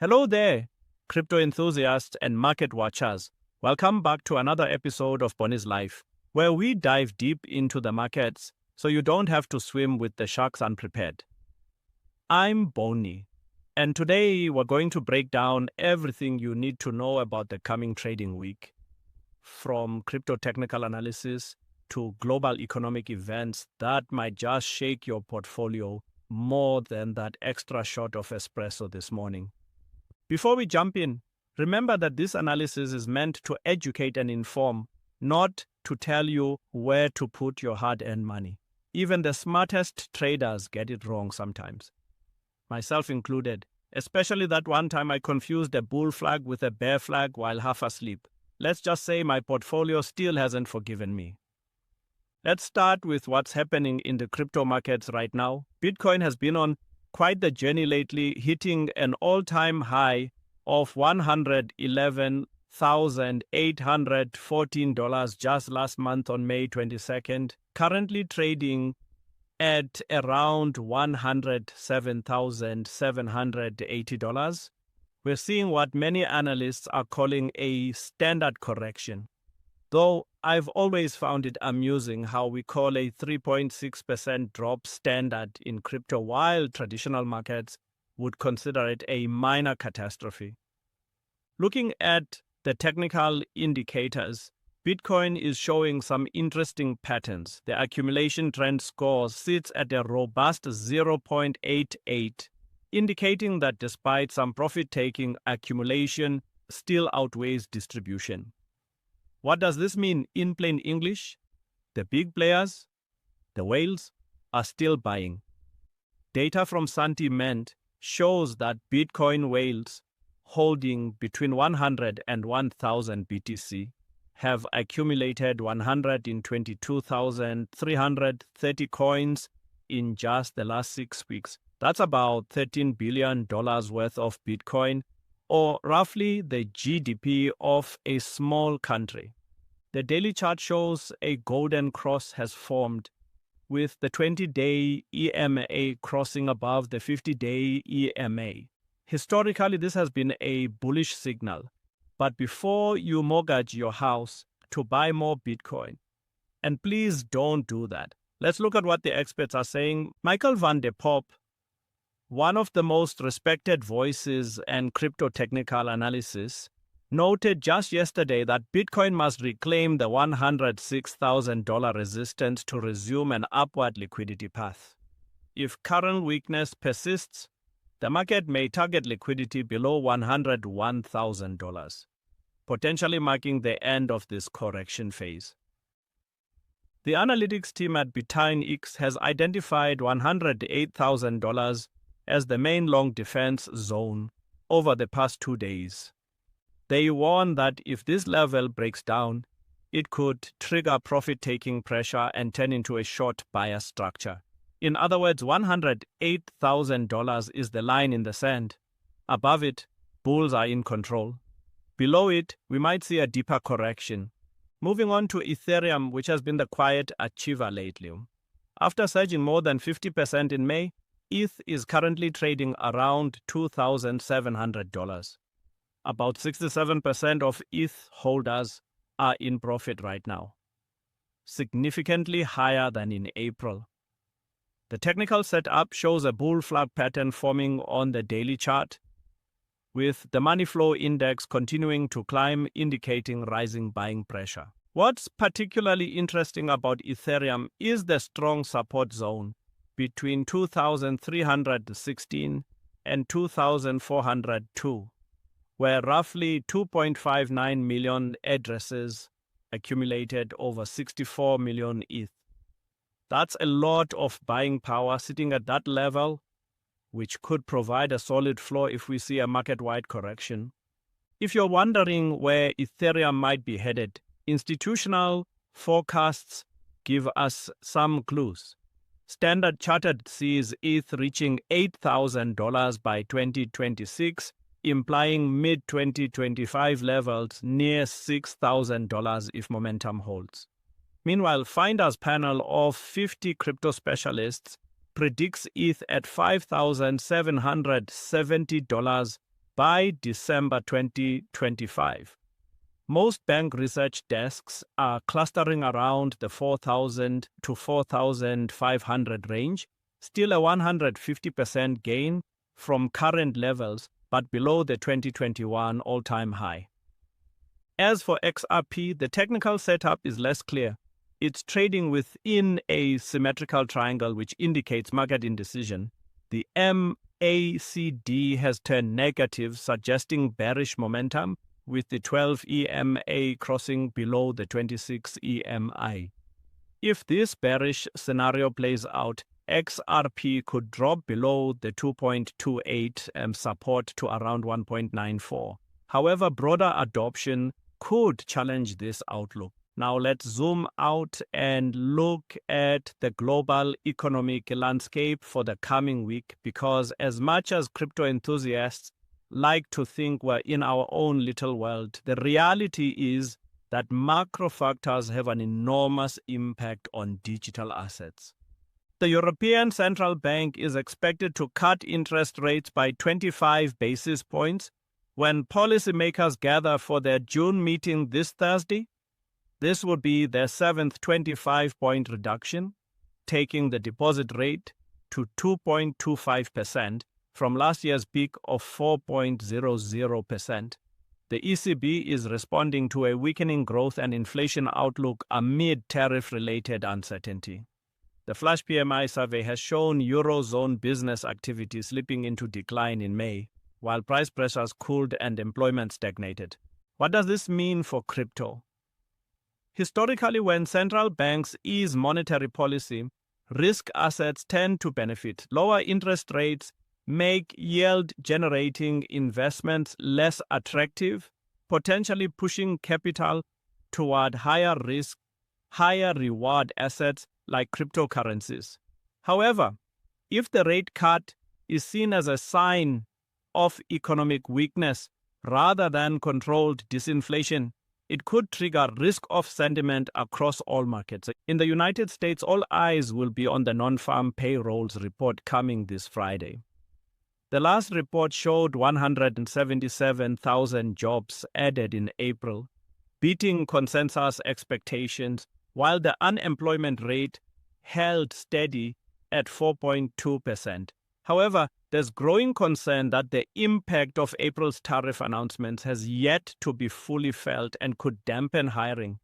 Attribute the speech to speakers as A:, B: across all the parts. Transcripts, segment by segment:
A: Hello there, crypto enthusiasts and market watchers. Welcome back to another episode of Boni's Life, where we dive deep into the markets so you don't have to swim with the sharks unprepared. I'm Boni, and today we're going to break down everything you need to know about the coming trading week, from crypto technical analysis to global economic events that might just shake your portfolio more than that extra shot of espresso this morning. Before we jump in, remember that this analysis is meant to educate and inform, not to tell you where to put your hard-earned money. Even the smartest traders get it wrong sometimes, myself included, especially that one time I confused a bull flag with a bear flag while half asleep. Let's just say my portfolio still hasn't forgiven me. Let's start with what's happening in the crypto markets right now. Bitcoin has been on quite the journey lately, hitting an all-time high of $111,814 just last month on May 22nd, currently trading at around $107,780. We're seeing what many analysts are calling a standard correction. Though I've always found it amusing how we call a 3.6% drop standard in crypto while traditional markets would consider it a minor catastrophe. Looking at the technical indicators, Bitcoin is showing some interesting patterns. The accumulation trend score sits at a robust 0.88, indicating that despite some profit-taking, accumulation still outweighs distribution. What does this mean in plain English? The big players, the whales, are still buying. Data from Sentiment shows that Bitcoin whales holding between 100 and 1,000 BTC have accumulated 122,330 coins in just the last 6 weeks. That's about $13 billion worth of Bitcoin, or roughly the GDP of a small country. The daily chart shows a golden cross has formed, with the 20-day EMA crossing above the 50-day EMA. Historically, this has been a bullish signal. But before you mortgage your house to buy more Bitcoin, and please don't do that, let's look at what the experts are saying. Michael van der Popp, one of the most respected voices and crypto technical analysis, noted just yesterday that Bitcoin must reclaim the $106,000 resistance to resume an upward liquidity path. If current weakness persists, the market may target liquidity below $101,000, potentially marking the end of this correction phase. The analytics team at Bitcoin has identified $108,000 as the main long defense zone over the past 2 days. They warn that if this level breaks down, it could trigger profit-taking pressure and turn into a short bias structure. In other words, $108,000 is the line in the sand. Above it, bulls are in control. Below it, we might see a deeper correction. Moving on to Ethereum, which has been the quiet achiever lately. After surging more than 50% in May, ETH is currently trading around $2,700. About 67% of ETH holders are in profit right now, significantly higher than in April. The technical setup shows a bull flag pattern forming on the daily chart, with the money flow index continuing to climb, indicating rising buying pressure. What's particularly interesting about Ethereum is the strong support zone between 2,316 and 2,402, where roughly 2.59 million addresses accumulated over 64 million ETH. That's a lot of buying power sitting at that level, which could provide a solid floor if we see a market-wide correction. If you're wondering where Ethereum might be headed, institutional forecasts give us some clues. Standard Chartered sees ETH reaching $8,000 by 2026, implying mid-2025 levels near $6,000 if momentum holds. Meanwhile, Finder's panel of 50 crypto specialists predicts ETH at $5,770 by December 2025. Most bank research desks are clustering around the 4,000 to 4,500 range, still a 150% gain from current levels, but below the 2021 all-time high. As for XRP, the technical setup is less clear. It's trading within a symmetrical triangle, which indicates market indecision. The MACD has turned negative, suggesting bearish momentum, with the 12 EMA crossing below the 26 EMI. If this bearish scenario plays out, XRP could drop below the 2.28 support to around 1.94. However, broader adoption could challenge this outlook. Now let's zoom out and look at the global economic landscape for the coming week, because as much as crypto enthusiasts like to think we're in our own little world, the reality is that macro factors have an enormous impact on digital assets. The European Central Bank is expected to cut interest rates by 25 basis points when policymakers gather for their June meeting this Thursday. This would be their seventh 25-point reduction, taking the deposit rate to 2.25%. from last year's peak of 4.00%. The ECB is responding to a weakening growth and inflation outlook amid tariff-related uncertainty. The Flash PMI survey has shown Eurozone business activity slipping into decline in May, while price pressures cooled and employment stagnated. What does this mean for crypto? Historically, when central banks ease monetary policy, risk assets tend to benefit. Lower interest rates make yield-generating investments less attractive, potentially pushing capital toward higher risk, higher reward assets like cryptocurrencies. However, if the rate cut is seen as a sign of economic weakness rather than controlled disinflation, it could trigger risk-off sentiment across all markets. In the United States, all eyes will be on the non-farm payrolls report coming this Friday. The last report showed 177,000 jobs added in April, beating consensus expectations, while the unemployment rate held steady at 4.2%. However, there's growing concern that the impact of April's tariff announcements has yet to be fully felt and could dampen hiring.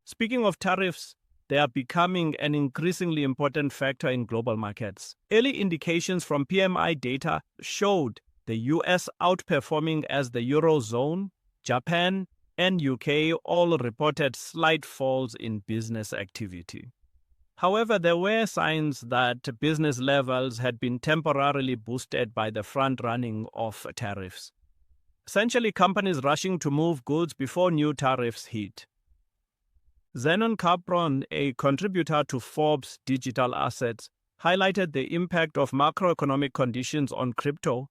A: Speaking of tariffs, they are becoming an increasingly important factor in global markets. Early indications from PMI data showed the US outperforming as the Eurozone, Japan, and UK all reported slight falls in business activity. However, there were signs that business levels had been temporarily boosted by the front-running of tariffs. Essentially, companies rushing to move goods before new tariffs hit. Zenon Capron, a contributor to Forbes Digital Assets, highlighted the impact of macroeconomic conditions on crypto,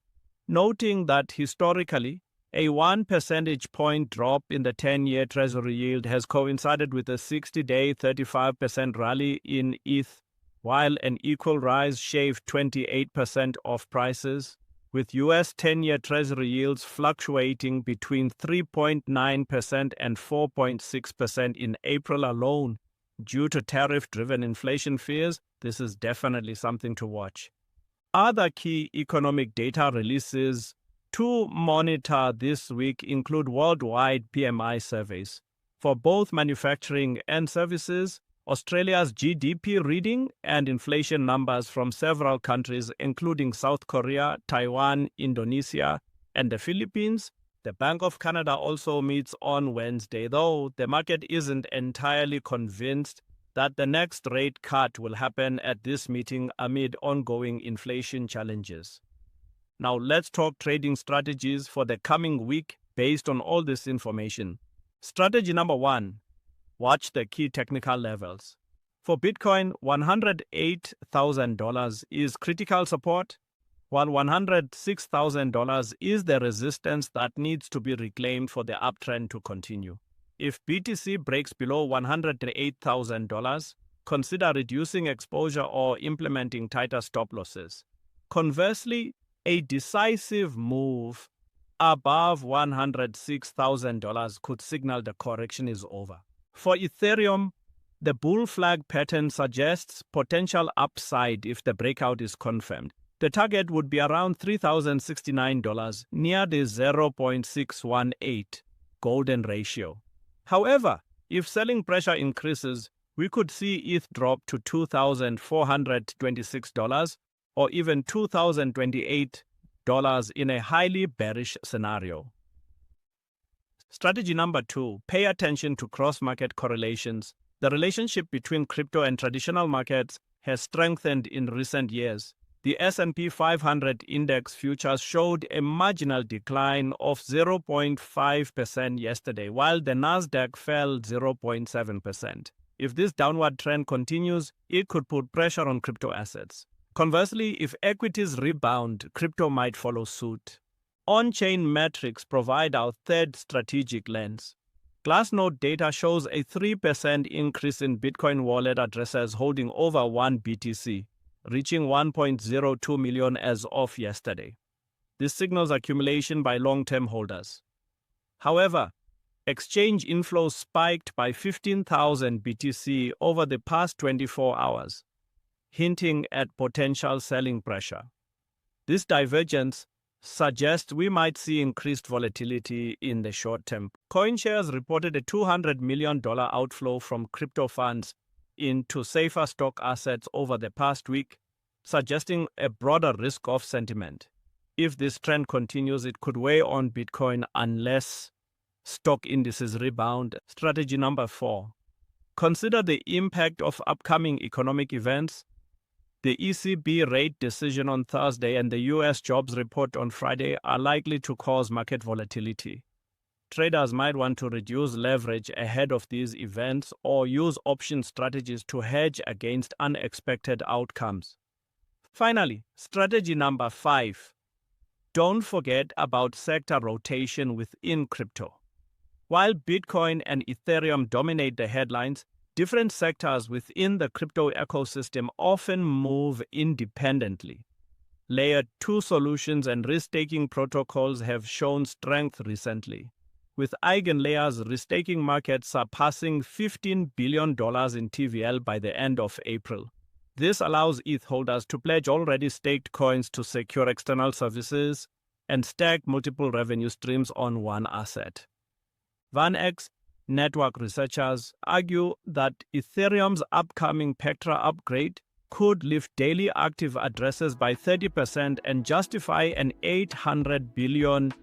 A: noting that historically, a 1 percentage point drop in the 10-year Treasury yield has coincided with a 60-day 35% rally in ETH, while an equal rise shaved 28% off prices, with US 10-year Treasury yields fluctuating between 3.9% and 4.6% in April alone. Due to tariff-driven inflation fears, this is definitely something to watch. Other key economic data releases to monitor this week include worldwide PMI surveys. For both manufacturing and services, Australia's GDP reading and inflation numbers from several countries, including South Korea, Taiwan, Indonesia, and the Philippines. The Bank of Canada also meets on Wednesday, though the market isn't entirely convinced that the next rate cut will happen at this meeting amid ongoing inflation challenges. Now let's talk trading strategies for the coming week based on all this information. Strategy number 1. Watch the key technical levels. For Bitcoin, $108,000 is critical support, while $106,000 is the resistance that needs to be reclaimed for the uptrend to continue. If BTC breaks below $108,000, consider reducing exposure or implementing tighter stop losses. Conversely, a decisive move above $106,000 could signal the correction is over. For Ethereum, the bull flag pattern suggests potential upside if the breakout is confirmed. The target would be around $3,069, near the 0.618 golden ratio. However, if selling pressure increases, we could see ETH drop to $2,426 or even $2,028 in a highly bearish scenario. Strategy number 2, pay attention to cross-market correlations. The relationship between crypto and traditional markets has strengthened in recent years. The S&P 500 index futures showed a marginal decline of 0.5% yesterday, while the Nasdaq fell 0.7%. If this downward trend continues, it could put pressure on crypto assets. Conversely, if equities rebound, crypto might follow suit. On-chain metrics provide our third strategic lens. Glassnode data shows a 3% increase in Bitcoin wallet addresses holding over 1 BTC, reaching 1.02 million as of yesterday. This signals accumulation by long-term holders. However, exchange inflows spiked by 15,000 BTC over the past 24 hours, hinting at potential selling pressure. This divergence suggests we might see increased volatility in the short term. CoinShares reported a $200 million outflow from crypto funds into safer stock assets over the past week, suggesting a broader risk-off sentiment. If this trend continues, it could weigh on Bitcoin unless stock indices rebound. Strategy number 4. Consider the impact of upcoming economic events. The ECB rate decision on Thursday and the US jobs report on Friday are likely to cause market volatility. Traders might want to reduce leverage ahead of these events or use option strategies to hedge against unexpected outcomes. Finally, strategy number 5. Don't forget about sector rotation within crypto. While Bitcoin and Ethereum dominate the headlines, different sectors within the crypto ecosystem often move independently. Layer 2 solutions and risk-taking protocols have shown strength recently, with eigenlayers risk-taking markets surpassing $15 billion in TVL by the end of April. This allows ETH holders to pledge already staked coins to secure external services and stack multiple revenue streams on one asset. VanEck network researchers argue that Ethereum's upcoming Pectra upgrade could lift daily active addresses by 30% and justify an $800 billion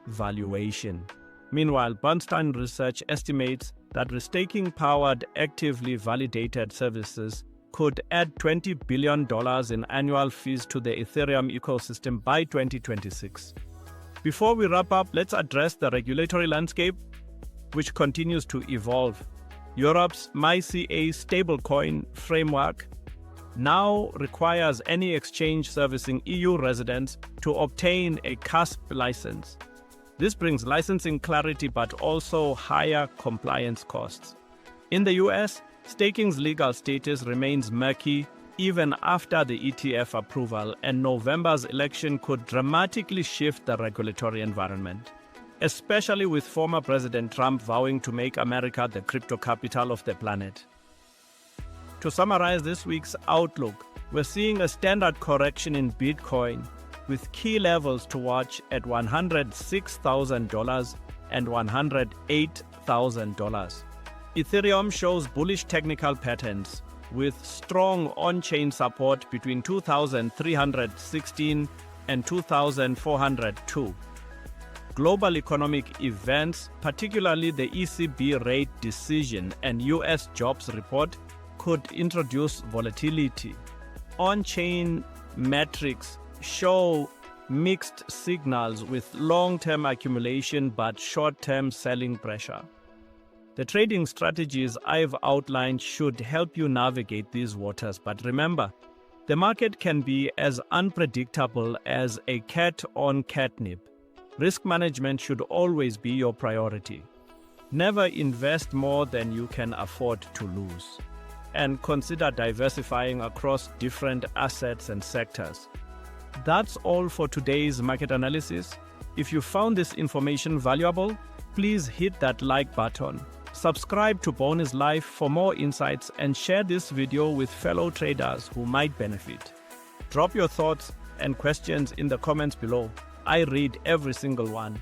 A: valuation. Meanwhile, Bernstein Research estimates that risk-taking-powered actively validated services could add $20 billion in annual fees to the Ethereum ecosystem by 2026. Before we wrap up, let's address the regulatory landscape, which continues to evolve. Europe's MyCA stablecoin framework now requires any exchange servicing EU residents to obtain a CASP license. This brings licensing clarity but also higher compliance costs. In the US, staking's legal status remains murky even after the ETF approval, and November's election could dramatically shift the regulatory environment, especially with former President Trump vowing to make America the crypto capital of the planet. To summarize this week's outlook, we're seeing a standard correction in Bitcoin with key levels to watch at $106,000 and $108,000. Ethereum shows bullish technical patterns with strong on-chain support between 2,316 and 2,402. Global economic events, particularly the ECB rate decision and US jobs report, could introduce volatility. On-chain metrics show mixed signals with long-term accumulation but short-term selling pressure. The trading strategies I've outlined should help you navigate these waters, but remember, the market can be as unpredictable as a cat on catnip. Risk management should always be your priority. Never invest more than you can afford to lose. And consider diversifying across different assets and sectors. That's all for today's market analysis. If you found this information valuable, please hit that like button. Subscribe to Boni's Life for more insights and share this video with fellow traders who might benefit. Drop your thoughts and questions in the comments below. I read every single one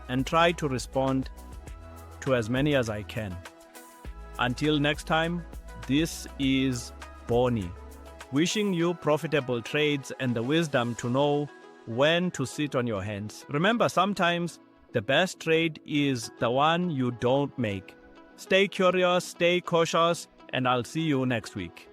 A: and try to respond to as many as I can. Until next time, this is Boni, wishing you profitable trades and the wisdom to know when to sit on your hands. Remember, sometimes the best trade is the one you don't make. Stay curious, stay cautious, and I'll see you next week.